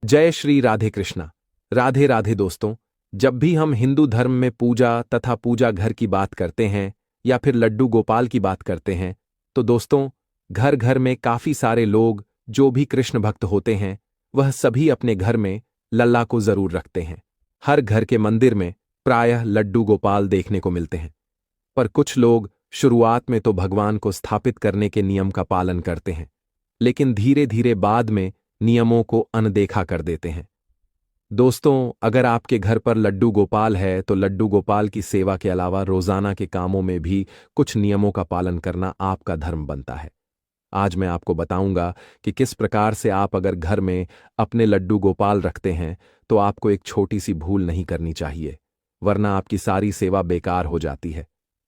जय श्री राधे कृष्णा। राधे राधे दोस्तों। जब भी हम हिंदू धर्म में पूजा तथा पूजा घर की बात करते हैं या फिर लड्डू गोपाल की बात करते हैं तो दोस्तों, घर घर में काफी सारे लोग जो भी कृष्ण भक्त होते हैं वह सभी अपने घर में लल्ला को जरूर रखते हैं। हर घर के मंदिर में प्रायः लड्डू गोपाल देखने को मिलते हैं। पर कुछ लोग शुरुआत में तो भगवान को स्थापित करने के नियम का पालन करते हैं, लेकिन धीरे धीरे बाद में नियमों को अनदेखा कर देते हैं। दोस्तों, अगर आपके घर पर लड्डू गोपाल है तो लड्डू गोपाल की सेवा के अलावा रोजाना के कामों में भी कुछ नियमों का पालन करना आपका धर्म बनता है। आज मैं आपको बताऊंगा कि किस प्रकार से आप अगर घर में अपने लड्डू गोपाल रखते हैं तो आपको एक छोटी सी भूल नहीं करनी चाहिए, वरना आपकी सारी सेवा बेकार हो जाती है।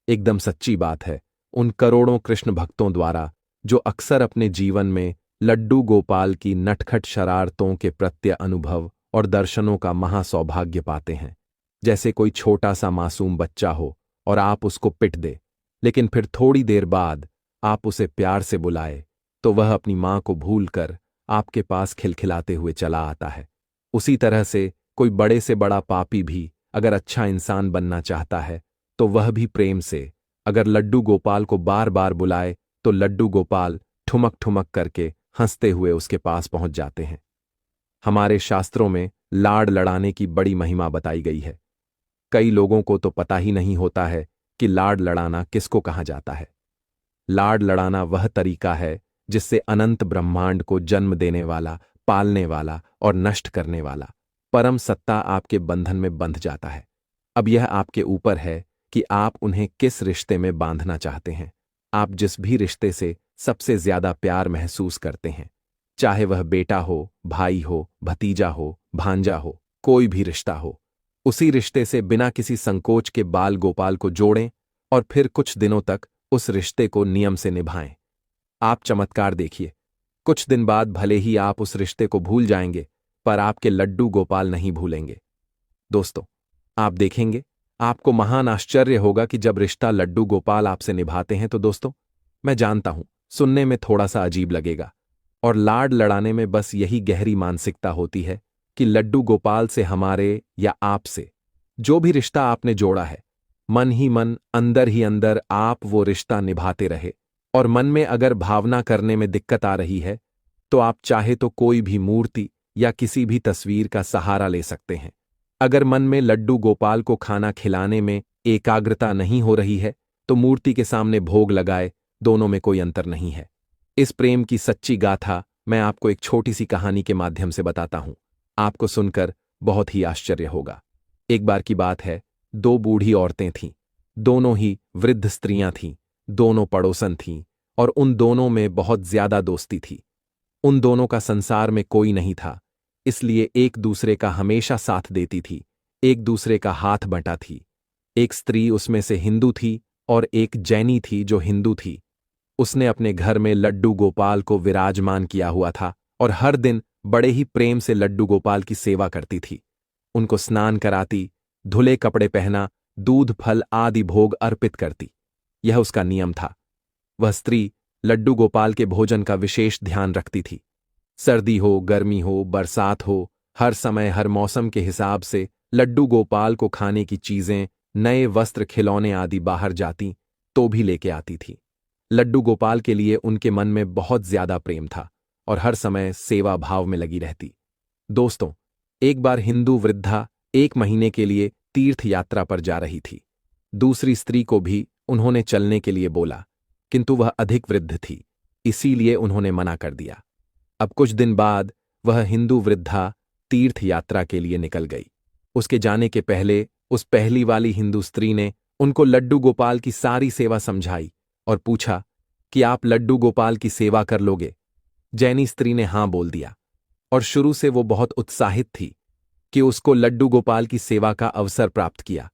एकदम सच्ची बात है। उन करोड़ों कृष्ण भक्तों द्वारा जो अक्सर अपने जीवन में लड्डू गोपाल की नटखट शरारतों के प्रत्य अनुभव और दर्शनों का महासौभाग्य पाते हैं। जैसे कोई छोटा सा मासूम बच्चा हो और आप उसको पिट दे, लेकिन फिर थोड़ी देर बाद आप उसे प्यार से बुलाए तो वह अपनी मां को भूलकर आपके पास खिलखिलाते हुए चला आता है। उसी तरह से कोई बड़े से बड़ा पापी भी अगर अच्छा इंसान बनना चाहता है तो वह भी प्रेम से अगर लड्डू गोपाल को बार बार बुलाए तो लड्डू गोपाल ठुमक ठुमक करके हंसते हुए उसके पास पहुंच जाते हैं। हमारे शास्त्रों में लाड़ लड़ाने की बड़ी महिमा बताई गई है। कई लोगों को तो पता ही नहीं होता है कि लाड़ लड़ाना किसको कहा जाता है। लाड़ लड़ाना वह तरीका है जिससे अनंत ब्रह्मांड को जन्म देने वाला, पालने वाला और नष्ट करने वाला परम सत्ता आपके बंधन में बंध जाता है। अब यह आपके ऊपर है कि आप उन्हें किस रिश्ते में बांधना चाहते हैं। आप जिस भी रिश्ते से सबसे ज्यादा प्यार महसूस करते हैं, चाहे वह बेटा हो, भाई हो, भतीजा हो, भांजा हो, कोई भी रिश्ता हो, उसी रिश्ते से बिना किसी संकोच के बाल गोपाल को जोड़ें और फिर कुछ दिनों तक उस रिश्ते को नियम से निभाएं। आप चमत्कार देखिए। कुछ दिन बाद भले ही आप उस रिश्ते को भूल जाएंगे, पर आपके लड्डू गोपाल नहीं भूलेंगे। दोस्तों, आप देखेंगे, आपको महान आश्चर्य होगा कि जब रिश्ता लड्डू गोपाल आपसे निभाते हैं तो दोस्तों, मैं जानता हूं सुनने में थोड़ा सा अजीब लगेगा, और लाड़ लड़ाने में बस यही गहरी मानसिकता होती है कि लड्डू गोपाल से हमारे या आपसे जो भी रिश्ता आपने जोड़ा है, मन ही मन, अंदर ही अंदर आप वो रिश्ता निभाते रहे। और मन में अगर भावना करने में दिक्कत आ रही है तो आप चाहे तो कोई भी मूर्ति या किसी भी तस्वीर का सहारा ले सकते हैं। अगर मन में लड्डू गोपाल को खाना खिलाने में एकाग्रता नहीं हो रही है तो मूर्ति के सामने भोग लगाए, दोनों में कोई अंतर नहीं है। इस प्रेम की सच्ची गाथा मैं आपको एक छोटी सी कहानी के माध्यम से बताता हूं। आपको सुनकर बहुत ही आश्चर्य होगा। एक बार की बात है, दो बूढ़ी औरतें थीं। दोनों ही वृद्ध स्त्रियां थीं, दोनों पड़ोसन थीं और उन दोनों में बहुत ज्यादा दोस्ती थी। उन दोनों का संसार में कोई नहीं था, इसलिए एक दूसरे का हमेशा साथ देती थी, एक दूसरे का हाथ बंटा थी। एक स्त्री उसमें से हिंदू थी और एक जैनी थी जो हिंदू थी। उसने अपने घर में लड्डू गोपाल को विराजमान किया हुआ था और हर दिन बड़े ही प्रेम से लड्डू गोपाल की सेवा करती थी। उनको स्नान कराती, धुले कपड़े पहना, दूध फल आदि भोग अर्पित करती। यह उसका नियम था। वह स्त्री लड्डू गोपाल के भोजन का विशेष ध्यान रखती थी। सर्दी हो, गर्मी हो, बरसात हो, हर समय हर मौसम के हिसाब से लड्डू गोपाल को खाने की चीजें, नए वस्त्र, खिलौने आदि बाहर जाती तो भी लेके आती थी। लड्डू गोपाल के लिए उनके मन में बहुत ज्यादा प्रेम था और हर समय सेवा भाव में लगी रहती। दोस्तों, एक बार हिंदू वृद्धा 1 महीने के लिए तीर्थ यात्रा पर जा रही थी। दूसरी स्त्री को भी उन्होंने चलने के लिए बोला, किंतु वह अधिक वृद्ध थी, इसीलिए उन्होंने मना कर दिया। अब कुछ दिन बाद वह हिंदू वृद्धा तीर्थ यात्रा के लिए निकल गई। उसके जाने के पहले उस पहली वाली हिंदू स्त्री ने उनको लड्डू गोपाल की सारी सेवा समझाई और पूछा कि आप लड्डू गोपाल की सेवा कर लोगे। जैनी स्त्री ने हां बोल दिया और शुरू से वो बहुत उत्साहित थी कि उसको लड्डू गोपाल की सेवा का अवसर प्राप्त किया।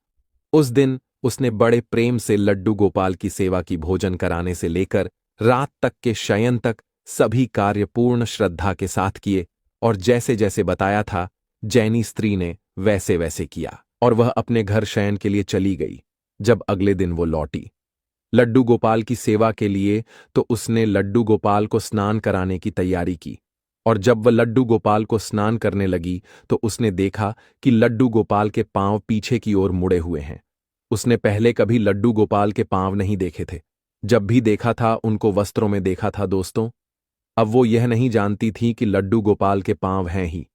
उस दिन उसने बड़े प्रेम से लड्डू गोपाल की सेवा की, भोजन कराने से लेकर रात तक के शयन तक सभी कार्य पूर्ण श्रद्धा के साथ किए और जैसे जैसे बताया था जैनी स्त्री ने वैसे वैसे किया और वह अपने घर शयन के लिए चली गई। जब अगले दिन वो लौटी लड्डू गोपाल की सेवा के लिए तो उसने लड्डू गोपाल को स्नान कराने की तैयारी की और जब वह लड्डू गोपाल को स्नान करने लगी तो उसने देखा कि लड्डू गोपाल के पांव पीछे की ओर मुड़े हुए हैं। उसने पहले कभी लड्डू गोपाल के पांव नहीं देखे थे। जब भी देखा था उनको वस्त्रों में देखा था दोस्तों। अब वो यह नहीं जानती थी कि लड्डू गोपाल के पांव हैं ही।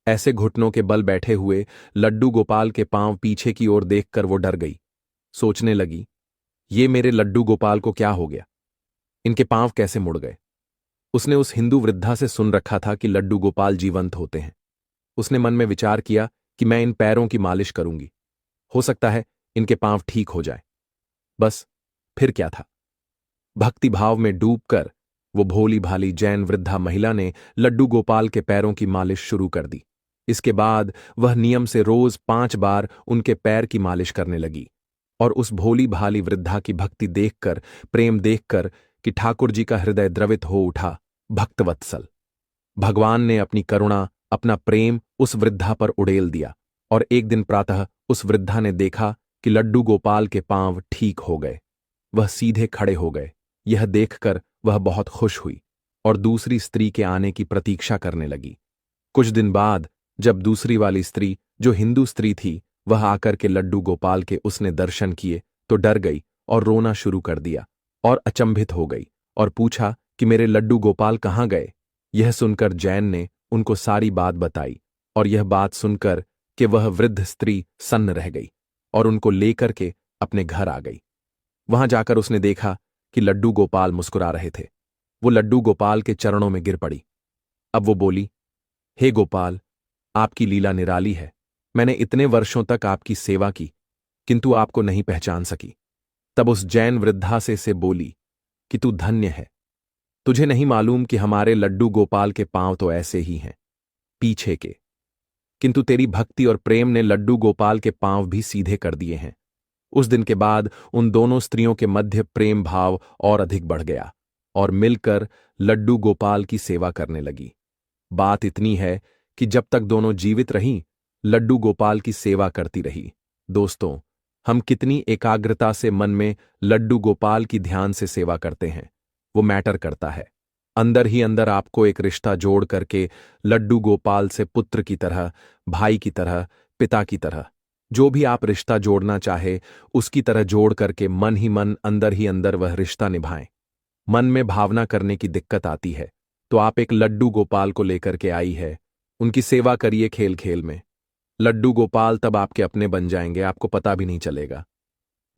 ऐसे घुटनों के बल बैठे हुए लड्डू गोपाल के पांव पीछे की ओर देखकर वो डर गई। सोचने लगी, ये मेरे लड्डू गोपाल को क्या हो गया? इनके पांव कैसे मुड़ गए? उसने उस हिंदू वृद्धा से सुन रखा था कि लड्डू गोपाल जीवंत होते हैं। उसने मन में विचार किया कि मैं इन पैरों की मालिश करूंगी, हो सकता है इनके पांव ठीक हो जाए। बस फिर क्या था, भक्ति भाव में डूबकर वो भोली भाली जैन वृद्धा महिला ने लड्डू गोपाल के पैरों की मालिश शुरू कर दी। इसके बाद वह नियम से रोज 5 बार उनके पैर की मालिश करने लगी। और उस भोली भाली वृद्धा की भक्ति देखकर, प्रेम देखकर कि ठाकुर जी का हृदय द्रवित हो उठा। भक्तवत्सल भगवान ने अपनी करुणा, अपना प्रेम उस वृद्धा पर उड़ेल दिया। और एक दिन प्रातः उस वृद्धा ने देखा कि लड्डू गोपाल के पांव ठीक हो गए। वह सीधे खड़े हो गए। यह देखकर वह बहुत खुश हुई और दूसरी स्त्री के आने की प्रतीक्षा करने लगी। कुछ दिन बाद जब दूसरी वाली स्त्री, जो हिंदू स्त्री थी, वह आकर के लड्डू गोपाल के उसने दर्शन किए तो डर गई और रोना शुरू कर दिया और अचंभित हो गई और पूछा कि मेरे लड्डू गोपाल कहाँ गए? यह सुनकर जैन ने उनको सारी बात बताई और यह बात सुनकर कि वह वृद्ध स्त्री सन्न रह गई और उनको लेकर के अपने घर आ गई। वहां जाकर उसने देखा कि लड्डू गोपाल मुस्कुरा रहे थे। वो लड्डू गोपाल के चरणों में गिर पड़ी। अब वो बोली, हे गोपाल, आपकी लीला निराली है। मैंने इतने वर्षों तक आपकी सेवा की किंतु आपको नहीं पहचान सकी। तब उस जैन वृद्धा से बोली कि तू धन्य है। तुझे नहीं मालूम कि हमारे लड्डू गोपाल के पांव तो ऐसे ही हैं, पीछे के, किंतु तेरी भक्ति और प्रेम ने लड्डू गोपाल के पांव भी सीधे कर दिए हैं। उस दिन के बाद उन दोनों स्त्रियों के मध्य प्रेम भाव और अधिक बढ़ गया और मिलकर लड्डू गोपाल की सेवा करने लगी। बात इतनी है कि जब तक दोनों जीवित रहीं, लड्डू गोपाल की सेवा करती रही। दोस्तों, हम कितनी एकाग्रता से मन में लड्डू गोपाल की ध्यान से सेवा करते हैं, वो मैटर करता है। अंदर ही अंदर आपको एक रिश्ता जोड़ करके लड्डू गोपाल से पुत्र की तरह, भाई की तरह, पिता की तरह, जो भी आप रिश्ता जोड़ना चाहे उसकी तरह जोड़ करके मन ही मन, अंदर ही अंदर वह रिश्ता निभाएं। मन में भावना करने की दिक्कत आती है तो आप एक लड्डू गोपाल को लेकर के आई है, उनकी सेवा करिए खेल खेल में। लड्डू गोपाल तब आपके अपने बन जाएंगे, आपको पता भी नहीं चलेगा।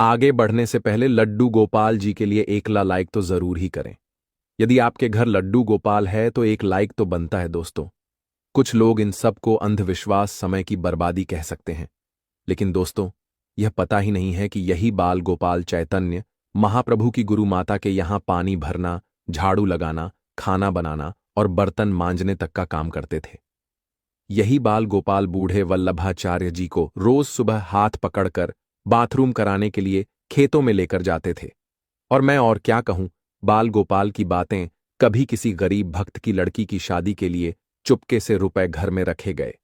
आगे बढ़ने से पहले लड्डू गोपाल जी के लिए 1 लाइक तो जरूर ही करें। यदि आपके घर लड्डू गोपाल है तो 1 लाइक तो बनता है दोस्तों। कुछ लोग इन सब को अंधविश्वास, समय की बर्बादी कह सकते हैं, लेकिन दोस्तों यह पता ही नहीं है कि यही बाल गोपाल चैतन्य महाप्रभु की गुरु माता के यहां पानी भरना, झाड़ू लगाना, खाना बनाना और बर्तन मांजने तक का काम करते थे। यही बाल गोपाल बूढ़े वल्लभाचार्य जी को रोज सुबह हाथ पकड़कर बाथरूम कराने के लिए खेतों में लेकर जाते थे। और मैं और क्या कहूं, बाल गोपाल की बातें कभी किसी गरीब भक्त की लड़की की शादी के लिए चुपके से रुपए घर में रखे गए।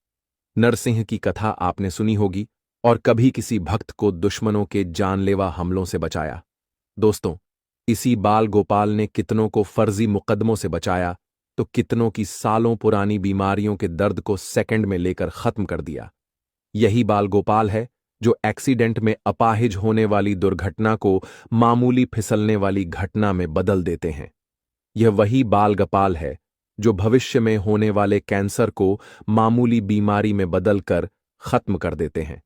नरसिंह की कथा आपने सुनी होगी, और कभी किसी भक्त को दुश्मनों के जानलेवा हमलों से बचाया। दोस्तों, इसी बाल गोपाल ने कितनों को फर्जी मुकदमों से बचाया तो कितनों की सालों पुरानी बीमारियों के दर्द को सेकंड में लेकर खत्म कर दिया। यही बाल गोपाल है जो एक्सीडेंट में अपाहिज होने वाली दुर्घटना को मामूली फिसलने वाली घटना में बदल देते हैं। यह वही बाल गोपाल है जो भविष्य में होने वाले कैंसर को मामूली बीमारी में बदलकर खत्म कर देते हैं।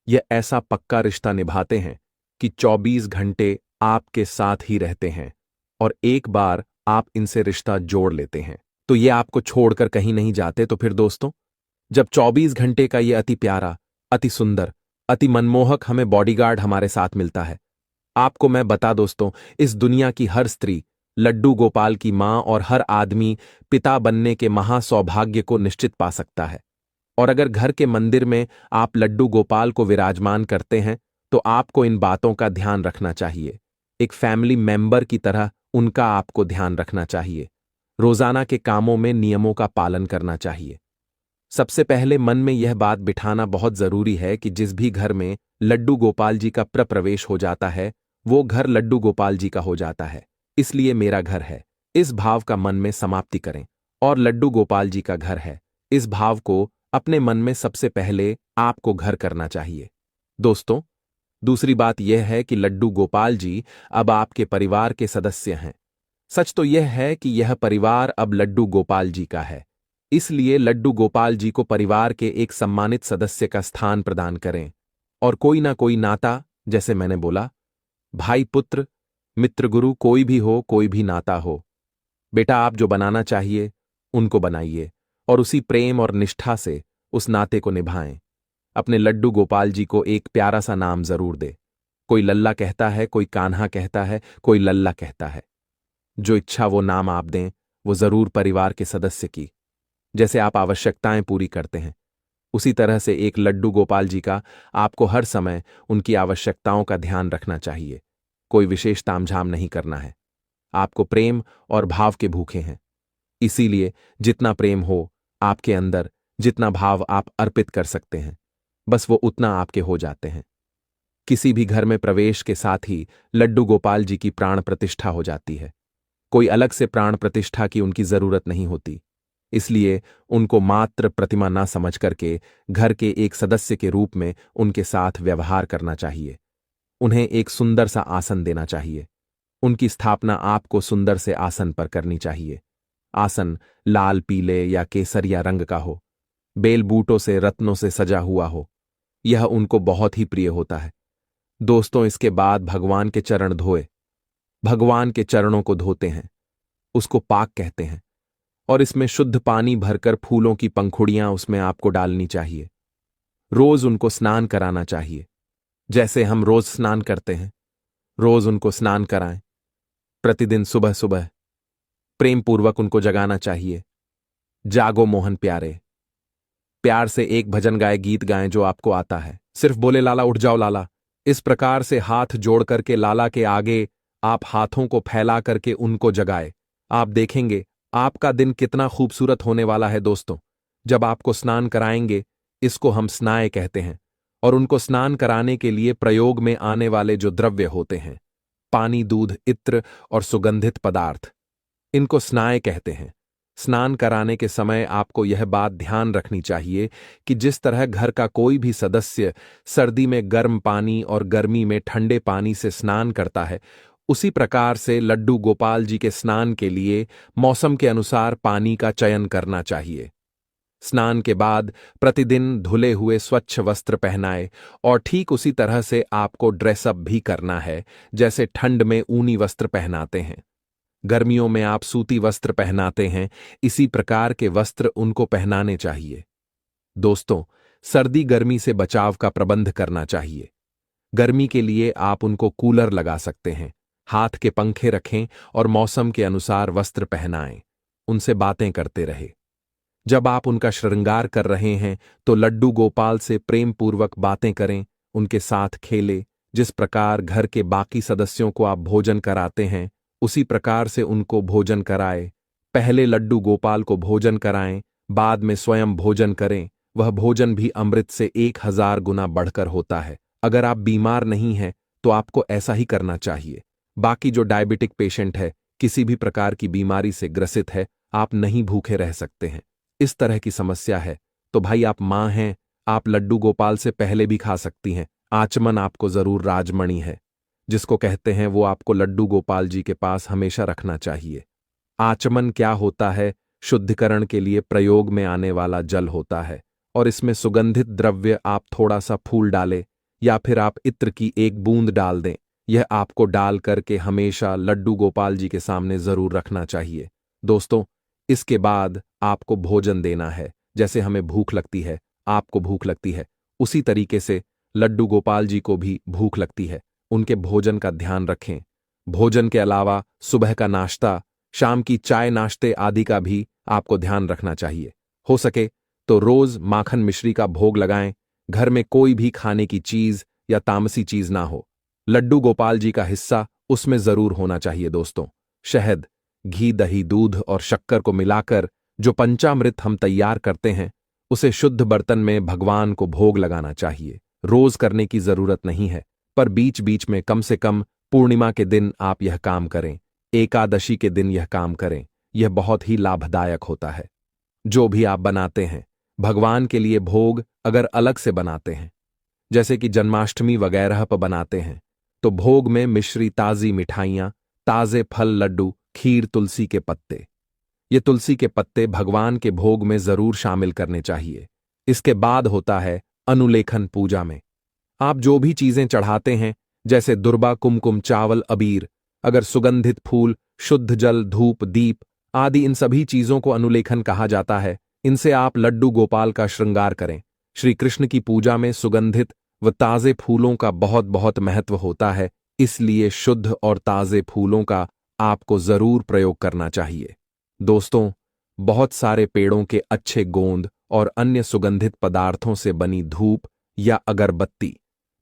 यह ऐसा पक्का रिश्ता निभाते हैं कि 24 घंटे आपके साथ ही रहते हैं और एक बार आप इनसे रिश्ता जोड़ लेते हैं तो ये आपको छोड़कर कहीं नहीं जाते। तो फिर दोस्तों, जब 24 घंटे का ये अति प्यारा, अति सुंदर, अति मनमोहक हमें बॉडीगार्ड हमारे साथ मिलता है, आपको मैं बता दोस्तों, इस दुनिया की हर स्त्री लड्डू गोपाल की मां और हर आदमी पिता बनने के महासौभाग्य को निश्चित पा सकता है। और अगर घर के मंदिर में आप लड्डू गोपाल को विराजमान करते हैं तो आपको इन बातों का ध्यान रखना चाहिए। एक फैमिली मेंबर की तरह उनका आपको ध्यान रखना चाहिए। रोजाना के कामों में नियमों का पालन करना चाहिए। सबसे पहले मन में यह बात बिठाना बहुत जरूरी है कि जिस भी घर में लड्डू गोपाल जी का प्रवेश हो जाता है वो घर लड्डू गोपाल जी का हो जाता है, इसलिए मेरा घर है। इस भाव का मन में समाप्ति करें और लड्डू गोपाल जी का घर है। इस भाव को अपने मन में सबसे पहले आपको घर करना चाहिए। दोस्तों, दूसरी बात यह है कि लड्डू गोपाल जी अब आपके परिवार के सदस्य हैं। सच तो यह है कि यह परिवार अब लड्डू गोपाल जी का है। इसलिए लड्डू गोपाल जी को परिवार के एक सम्मानित सदस्य का स्थान प्रदान करें और कोई ना कोई नाता, जैसे मैंने बोला, भाई पुत्र, मित्र गुरु, कोई भी हो, कोई भी नाता हो, बेटा आप जो बनाना चाहिए उनको बनाइए और उसी प्रेम और निष्ठा से उस नाते को निभाएं। अपने लड्डू गोपाल जी को एक प्यारा सा नाम जरूर दे। कोई लल्ला कहता है, कोई कान्हा कहता है, कोई लल्ला कहता है। जो इच्छा वो नाम आप दें, वो जरूर परिवार के सदस्य की। जैसे आप आवश्यकताएं पूरी करते हैं, उसी तरह से एक लड्डू गोपाल जी का आपको हर समय उनकी आवश्यकताओं का ध्यान रखना चाहिए। कोई विशेष तामझाम नहीं करना है। आपको प्रेम और भाव के भूखे हैं। इसीलिए जितना प्रेम हो आपके अंदर, जितना भाव आप अर्पित कर सकते हैं, बस वो उतना आपके हो जाते हैं। किसी भी घर में प्रवेश के साथ ही लड्डू गोपाल जी की प्राण प्रतिष्ठा हो जाती है। कोई अलग से प्राण प्रतिष्ठा की उनकी जरूरत नहीं होती। इसलिए उनको मात्र प्रतिमा ना समझ करके घर के एक सदस्य के रूप में उनके साथ व्यवहार करना चाहिए। उन्हें एक सुंदर सा आसन देना चाहिए। उनकी स्थापना आपको सुंदर से आसन पर करनी चाहिए। आसन लाल, पीले या केसरिया रंग का हो, बेल बूटों से, रत्नों से सजा हुआ हो। यह उनको बहुत ही प्रिय होता है। दोस्तों, इसके बाद भगवान के चरण धोए। भगवान के चरणों को धोते हैं, उसको पाक कहते हैं, और इसमें शुद्ध पानी भरकर फूलों की पंखुड़ियां उसमें आपको डालनी चाहिए। रोज उनको स्नान कराना चाहिए, जैसे हम रोज स्नान करते हैं। रोज उनको स्नान कराएं। प्रतिदिन सुबह सुबह प्रेम पूर्वक उनको जगाना चाहिए। जागो मोहन प्यारे, प्यार से एक भजन गाए, गीत गाएं जो आपको आता है। सिर्फ बोले लाला उठ जाओ लाला। इस प्रकार से हाथ जोड़ करके लाला के आगे आप हाथों को फैला करके उनको जगाए। आप देखेंगे आपका दिन कितना खूबसूरत होने वाला है। दोस्तों, जब आपको स्नान कराएंगे, इसको हम स्नाय कहते हैं, और उनको स्नान कराने के लिए प्रयोग में आने वाले जो द्रव्य होते हैं, पानी, दूध, इत्र और सुगंधित पदार्थ, इनको स्नाय कहते हैं। स्नान कराने के समय आपको यह बात ध्यान रखनी चाहिए कि जिस तरह घर का कोई भी सदस्य सर्दी में गर्म पानी और गर्मी में ठंडे पानी से स्नान करता है, उसी प्रकार से लड्डू गोपाल जी के स्नान के लिए मौसम के अनुसार पानी का चयन करना चाहिए। स्नान के बाद प्रतिदिन धुले हुए स्वच्छ वस्त्र पहनाए, और ठीक उसी तरह से आपको ड्रेसअप भी करना है, जैसे ठंड में ऊनी वस्त्र पहनाते हैं, गर्मियों में आप सूती वस्त्र पहनाते हैं, इसी प्रकार के वस्त्र उनको पहनाने चाहिए। दोस्तों, सर्दी गर्मी से बचाव का प्रबंध करना चाहिए। गर्मी के लिए आप उनको कूलर लगा सकते हैं, हाथ के पंखे रखें और मौसम के अनुसार वस्त्र पहनाएं। उनसे बातें करते रहे। जब आप उनका श्रृंगार कर रहे हैं तो लड्डू गोपाल से प्रेम पूर्वक बातें करें, उनके साथ खेले। जिस प्रकार घर के बाकी सदस्यों को आप भोजन कराते हैं, उसी प्रकार से उनको भोजन कराए। पहले लड्डू गोपाल को भोजन कराएं, बाद में स्वयं भोजन करें। वह भोजन भी अमृत से 1000 गुना बढ़कर होता है। अगर आप बीमार नहीं हैं तो आपको ऐसा ही करना चाहिए। बाकी जो डायबिटिक पेशेंट है, किसी भी प्रकार की बीमारी से ग्रसित है, आप नहीं भूखे रह सकते हैं। इस तरह की समस्या है तो भाई आप मां हैं, आप लड्डू गोपाल से पहले भी खा सकती हैं। आचमन आपको जरूर राजमणि है, जिसको कहते हैं, वो आपको लड्डू गोपाल जी के पास हमेशा रखना चाहिए। आचमन क्या होता है? शुद्धिकरण के लिए प्रयोग में आने वाला जल होता है, और इसमें सुगंधित द्रव्य आप थोड़ा सा फूल डालें या फिर आप इत्र की एक बूंद डाल दें। यह आपको डाल करके हमेशा लड्डू गोपाल जी के सामने जरूर रखना चाहिए। दोस्तों, इसके बाद आपको भोजन देना है। जैसे हमें भूख लगती है, आपको भूख लगती है, उसी तरीके से लड्डू गोपाल जी को भी भूख लगती है। उनके भोजन का ध्यान रखें। भोजन के अलावा सुबह का नाश्ता, शाम की चाय नाश्ते आदि का भी आपको ध्यान रखना चाहिए। हो सके तो रोज माखन मिश्री का भोग लगाएं। घर में कोई भी खाने की चीज या तामसी चीज ना हो। लड्डू गोपाल जी का हिस्सा उसमें जरूर होना चाहिए। दोस्तों, शहद, घी, दही, दूध और शक्कर को मिलाकर जो पंचामृत हम तैयार करते हैं, उसे शुद्ध बर्तन में भगवान को भोग लगाना चाहिए। रोज करने की जरूरत नहीं है, पर बीच बीच में कम से कम पूर्णिमा के दिन आप यह काम करें, एकादशी के दिन यह काम करें। यह बहुत ही लाभदायक होता है। जो भी आप बनाते हैं भगवान के लिए भोग अगर अलग से बनाते हैं, जैसे कि जन्माष्टमी वगैरह पर बनाते हैं, तो भोग में मिश्री ताजी मिठाइयां, ताजे फल, लड्डू, खीर, तुलसी के पत्ते। ये तुलसी के पत्ते भगवान के भोग में जरूर शामिल करने चाहिए। इसके बाद होता है अनुलेखन पूजा में। आप जो भी चीजें चढ़ाते हैं, जैसे दुर्बा, कुमकुम, चावल, अबीर, अगर सुगंधित फूल, शुद्ध जल, धूप, दीप आदि, इन सभी चीजों को अनुलेखन कहा जाता है। इनसे आप लड्डू गोपाल का श्रृंगार करें। श्री कृष्ण की पूजा में सुगंधित व ताजे फूलों का बहुत बहुत महत्व होता है, इसलिए शुद्ध और ताजे फूलों का आपको जरूर प्रयोग करना चाहिए। दोस्तों, बहुत सारे पेड़ों के अच्छे गोंद और अन्य सुगंधित पदार्थों से बनी धूप या अगरबत्ती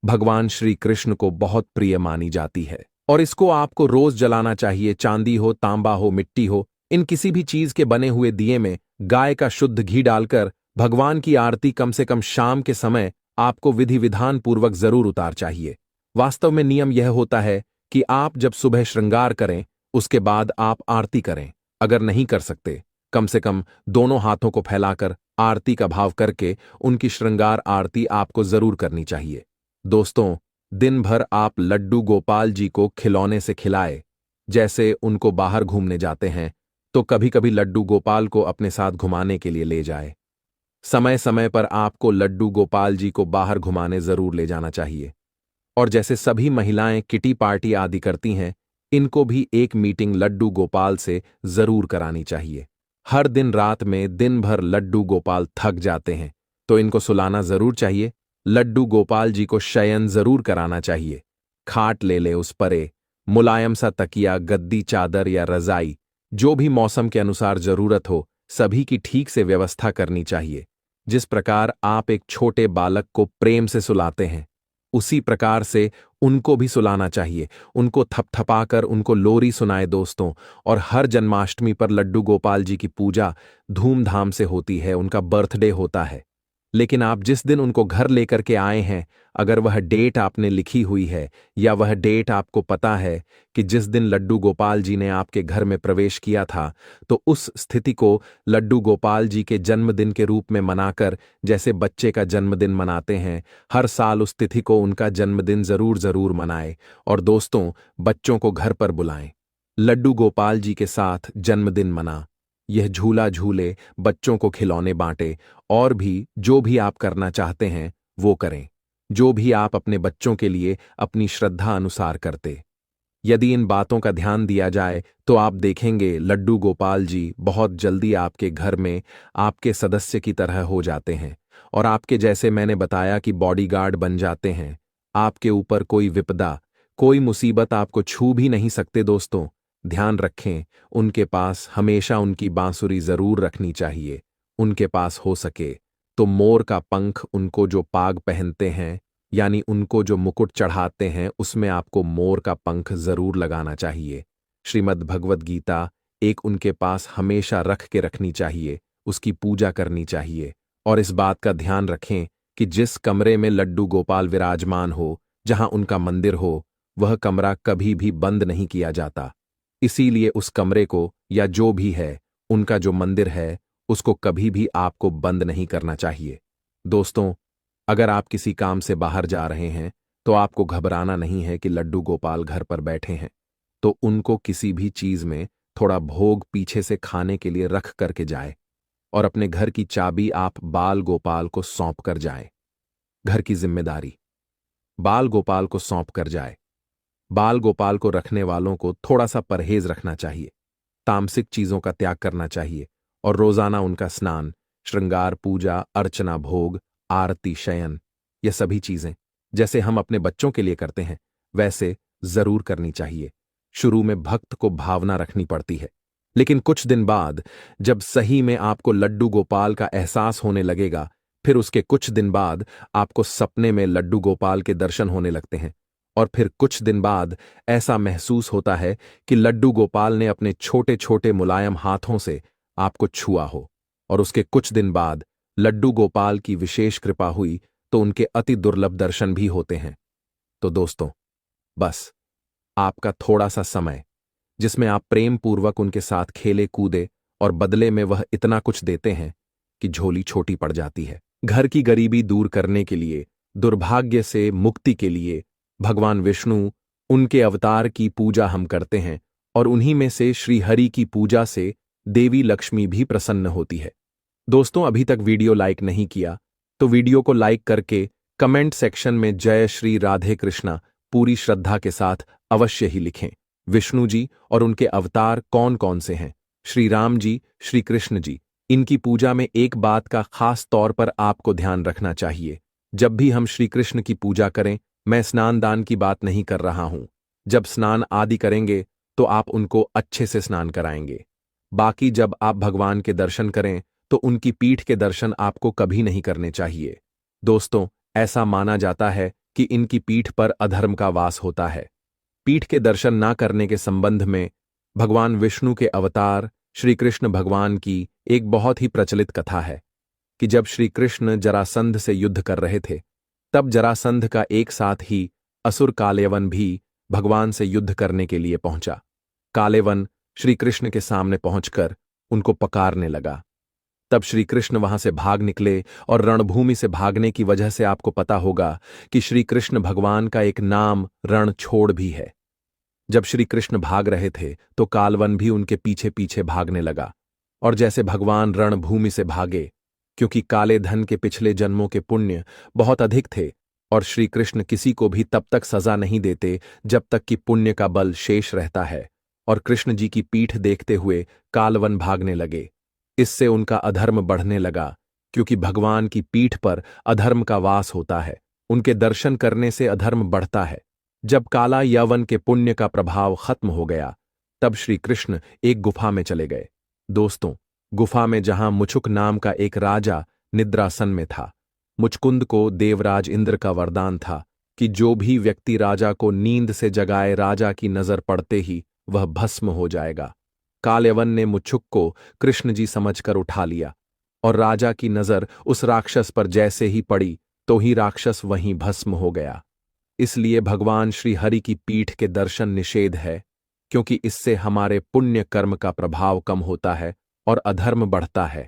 भगवान श्री कृष्ण को बहुत प्रिय मानी जाती है और इसको आपको रोज जलाना चाहिए। चांदी हो, तांबा हो, मिट्टी हो, इन किसी भी चीज के बने हुए दिए में गाय का शुद्ध घी डालकर भगवान की आरती कम से कम शाम के समय आपको विधि विधान पूर्वक जरूर उतार चाहिए। वास्तव में नियम यह होता है कि आप जब सुबह श्रृंगार करें, उसके बाद आप आरती करें। अगर नहीं कर सकते, कम से कम दोनों हाथों को फैलाकर आरती का भाव करके उनकी श्रृंगार आरती आपको जरूर करनी चाहिए। दोस्तों, दिन भर आप लड्डू गोपाल जी को खिलौने से खिलाए। जैसे उनको बाहर घूमने जाते हैं, तो कभी कभी लड्डू गोपाल को अपने साथ घुमाने के लिए ले जाए। समय समय पर आपको लड्डू गोपाल जी को बाहर घुमाने जरूर ले जाना चाहिए। और जैसे सभी महिलाएं किटी पार्टी आदि करती हैं, इनको भी एक मीटिंग लड्डू गोपाल से जरूर करानी चाहिए। हर दिन रात में दिन भर लड्डू गोपाल थक जाते हैं, तो इनको सुलाना जरूर चाहिए। लड्डू गोपाल जी को शयन जरूर कराना चाहिए। खाट ले ले उस परे, मुलायम सा तकिया, गद्दी, चादर या रजाई, जो भी मौसम के अनुसार जरूरत हो, सभी की ठीक से व्यवस्था करनी चाहिए। जिस प्रकार आप एक छोटे बालक को प्रेम से सुलाते हैं, उसी प्रकार से उनको भी सुलाना चाहिए। उनको थपथपाकर उनको लोरी सुनाए दोस्तों। और हर जन्माष्टमी पर लड्डू गोपाल जी की पूजा धूमधाम से होती है, उनका बर्थडे होता है। लेकिन आप जिस दिन उनको घर लेकर के आए हैं, अगर वह डेट आपने लिखी हुई है या वह डेट आपको पता है कि जिस दिन लड्डू गोपाल जी ने आपके घर में प्रवेश किया था, तो उस स्थिति को लड्डू गोपाल जी के जन्मदिन के रूप में मनाकर, जैसे बच्चे का जन्मदिन मनाते हैं, हर साल उस तिथि को उनका जन्मदिन जरूर जरूर मनाएं। और दोस्तों, बच्चों को घर पर बुलाएं, लड्डू गोपाल जी के साथ जन्मदिन मना, यह झूला झूले, बच्चों को खिलौने बांटे, और भी जो भी आप करना चाहते हैं वो करें, जो भी आप अपने बच्चों के लिए अपनी श्रद्धा अनुसार करते। यदि इन बातों का ध्यान दिया जाए, तो आप देखेंगे लड्डू गोपाल जी बहुत जल्दी आपके घर में आपके सदस्य की तरह हो जाते हैं और आपके, जैसे मैंने बताया, कि बॉडीगार्ड बन जाते हैं। आपके ऊपर कोई विपदा, कोई मुसीबत आपको छू भी नहीं सकते। दोस्तों, ध्यान रखें, उनके पास हमेशा उनकी बांसुरी जरूर रखनी चाहिए। उनके पास हो सके तो मोर का पंख, उनको जो पाग पहनते हैं, यानी उनको जो मुकुट चढ़ाते हैं, उसमें आपको मोर का पंख जरूर लगाना चाहिए। श्रीमद् भगवद गीता एक उनके पास हमेशा रख के रखनी चाहिए, उसकी पूजा करनी चाहिए। और इस बात का ध्यान रखें कि जिस कमरे में लड्डू गोपाल विराजमान हो, जहां उनका मंदिर हो, वह कमरा कभी भी बंद नहीं किया जाता। इसीलिए उस कमरे को, या जो भी है, उनका जो मंदिर है, उसको कभी भी आपको बंद नहीं करना चाहिए। दोस्तों, अगर आप किसी काम से बाहर जा रहे हैं, तो आपको घबराना नहीं है कि लड्डू गोपाल घर पर बैठे हैं, तो उनको किसी भी चीज में थोड़ा भोग पीछे से खाने के लिए रख करके जाए और अपने घर की चाबी आप बाल गोपाल को सौंप कर जाए। घर की जिम्मेदारी बाल गोपाल को सौंप कर जाए। बाल गोपाल को रखने वालों को थोड़ा सा परहेज रखना चाहिए, तामसिक चीजों का त्याग करना चाहिए और रोजाना उनका स्नान, श्रृंगार, पूजा अर्चना, भोग, आरती, शयन, ये सभी चीजें जैसे हम अपने बच्चों के लिए करते हैं, वैसे जरूर करनी चाहिए। शुरू में भक्त को भावना रखनी पड़ती है, लेकिन कुछ दिन बाद जब सही में आपको लड्डू गोपाल का एहसास होने लगेगा, फिर उसके कुछ दिन बाद आपको सपने में लड्डू गोपाल के दर्शन होने लगते हैं। और फिर कुछ दिन बाद ऐसा महसूस होता है कि लड्डू गोपाल ने अपने छोटे छोटे मुलायम हाथों से आपको छुआ हो। और उसके कुछ दिन बाद लड्डू गोपाल की विशेष कृपा हुई तो उनके अति दुर्लभ दर्शन भी होते हैं। तो दोस्तों, बस आपका थोड़ा सा समय, जिसमें आप प्रेम पूर्वक उनके साथ खेले कूदे और बदले में वह इतना कुछ देते हैं कि झोली छोटी पड़ जाती है। घर की गरीबी दूर करने के लिए, दुर्भाग्य से मुक्ति के लिए भगवान विष्णु, उनके अवतार की पूजा हम करते हैं और उन्हीं में से श्री हरि की पूजा से देवी लक्ष्मी भी प्रसन्न होती है। दोस्तों, अभी तक वीडियो लाइक नहीं किया तो वीडियो को लाइक करके कमेंट सेक्शन में जय श्री राधे कृष्णा पूरी श्रद्धा के साथ अवश्य ही लिखें। विष्णु जी और उनके अवतार कौन कौन से हैं? श्री राम जी, श्री कृष्ण जी। इनकी पूजा में एक बात का खास तौर पर आपको ध्यान रखना चाहिए। जब भी हम श्री कृष्ण की पूजा करें, मैं स्नान दान की बात नहीं कर रहा हूं। जब स्नान आदि करेंगे तो आप उनको अच्छे से स्नान कराएंगे। बाकी जब आप भगवान के दर्शन करें तो उनकी पीठ के दर्शन आपको कभी नहीं करने चाहिए। दोस्तों, ऐसा माना जाता है कि इनकी पीठ पर अधर्म का वास होता है। पीठ के दर्शन ना करने के संबंध में भगवान विष्णु के अवतार श्री कृष्ण भगवान की एक बहुत ही प्रचलित कथा है कि जब श्री कृष्ण जरासंध से युद्ध कर रहे थे, तब जरासंध का एक साथ ही असुर कालेवन भी भगवान से युद्ध करने के लिए पहुंचा। कालेवन श्री कृष्ण के सामने पहुंचकर उनको पकारने लगा। तब श्री कृष्ण वहां से भाग निकले और रणभूमि से भागने की वजह से आपको पता होगा कि श्री कृष्ण भगवान का एक नाम रण छोड़ भी है। जब श्री कृष्ण भाग रहे थे तो कालवन भी उनके पीछे पीछे भागने लगा और जैसे भगवान रणभूमि से भागे, क्योंकि काले धन के पिछले जन्मों के पुण्य बहुत अधिक थे और श्री कृष्ण किसी को भी तब तक सजा नहीं देते जब तक कि पुण्य का बल शेष रहता है, और कृष्ण जी की पीठ देखते हुए कालवन भागने लगे। इससे उनका अधर्म बढ़ने लगा, क्योंकि भगवान की पीठ पर अधर्म का वास होता है। उनके दर्शन करने से अधर्म बढ़ता है। जब काला यवन के पुण्य का प्रभाव खत्म हो गया, तब श्री कृष्ण एक गुफा में चले गए। दोस्तों, गुफा में जहां मुचुक नाम का एक राजा निद्रासन में था। मुचकुंद को देवराज इंद्र का वरदान था कि जो भी व्यक्ति राजा को नींद से जगाए, राजा की नजर पड़ते ही वह भस्म हो जाएगा। कालयवन ने मुच्छुक को कृष्ण जी समझकर उठा लिया और राजा की नजर उस राक्षस पर जैसे ही पड़ी तो ही राक्षस वहीं भस्म हो गया। इसलिए भगवान श्री हरि की पीठ के दर्शन निषेध है, क्योंकि इससे हमारे पुण्य कर्म का प्रभाव कम होता है और अधर्म बढ़ता है।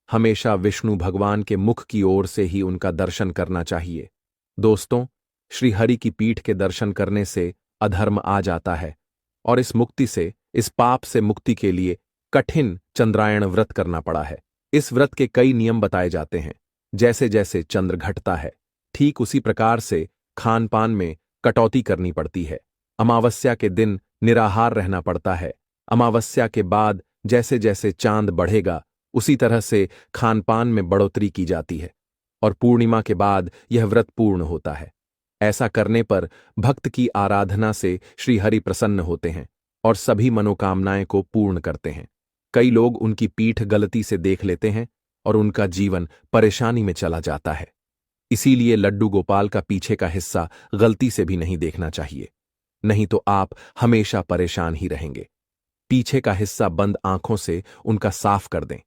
हमेशा विष्णु भगवान के मुख की ओर से ही उनका दर्शन करना चाहिए। दोस्तों, श्री हरि की पीठ के दर्शन करने से अधर्म आ जाता है और इस पाप से मुक्ति के लिए कठिन चंद्रायण व्रत करना पड़ा है। इस व्रत के कई नियम बताए जाते हैं। जैसे जैसे चंद्र घटता है, ठीक उसी प्रकार से खान पान में कटौती करनी पड़ती है। अमावस्या के दिन निराहार रहना पड़ता है। अमावस्या के बाद जैसे जैसे चांद बढ़ेगा, उसी तरह से खान पान में बढ़ोतरी की जाती है और पूर्णिमा के बाद यह व्रत पूर्ण होता है। ऐसा करने पर भक्त की आराधना से श्री हरि प्रसन्न होते हैं और सभी मनोकामनाएं को पूर्ण करते हैं। कई लोग उनकी पीठ गलती से देख लेते हैं और उनका जीवन परेशानी में चला जाता है। इसीलिए लड्डू गोपाल का पीछे का हिस्सा गलती से भी नहीं देखना चाहिए, नहीं तो आप हमेशा परेशान ही रहेंगे। पीछे का हिस्सा बंद आंखों से उनका साफ कर दें।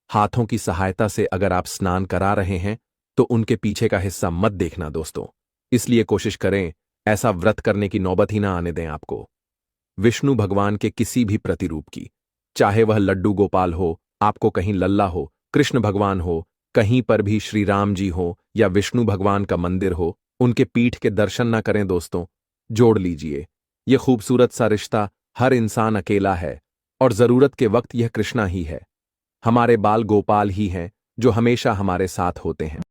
हाथों की सहायता से अगर आप स्नान करा रहे हैं तो उनके पीछे का हिस्सा मत देखना दोस्तों। इसलिए कोशिश करें ऐसा व्रत करने की नौबत ही ना आने दें आपको। विष्णु भगवान के किसी भी प्रतिरूप की, चाहे वह लड्डू गोपाल हो, आपको कहीं लल्ला हो, कृष्ण भगवान हो, कहीं पर भी श्री राम जी हो या विष्णु भगवान का मंदिर हो, उनके पीठ के दर्शन ना करें दोस्तों। जोड़ लीजिए, यह खूबसूरत सा रिश्ता हर इंसान अकेला है और जरूरत के वक्त यह कृष्णा ही है। हमारे बाल गोपाल ही हैं जो हमेशा हमारे साथ होते हैं।